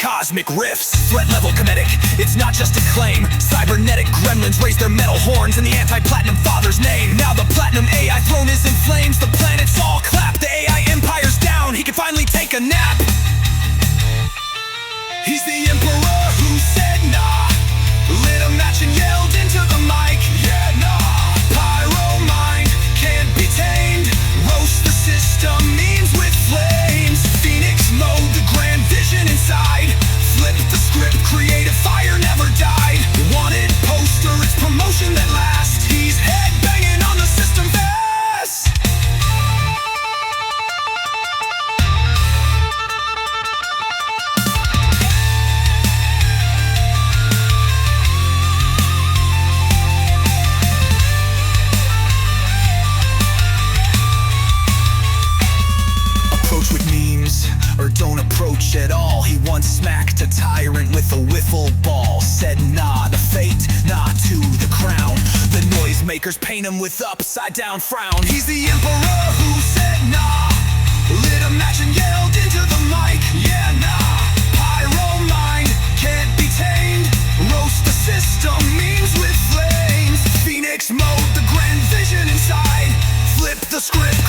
cosmic riffs. Threat level comedic, it's not just a claim. Cybernetic gremlins raise their metal horns in the anti-platinum father's name. Now the platinum AI throne is in flames, the planets all clap. The AI empire's down, he can finally take a nap. He's the emperor who said nah, lit a match and yelled into the mic, yeah nah. Pyro mind can't be tamed, roast the system memes with flames. Phoenix mode, the grand vision inside, flip the script, creative fire never died. Wanted poster, it's promotion that lasts, he's head banging on the system fast. Approach with memes, or don't approach at all. He once smacked a tyrant with a wiffle ball. Said nah to fate, nah to the crown. The noisemakers paint him with upside down frown. He's the emperor who said nah, lit a match and yelled into the mic, yeah nah. Pyro mind can't be tamed, roast the system memes with flames. Phoenix mode, the grand vision inside, flip the script,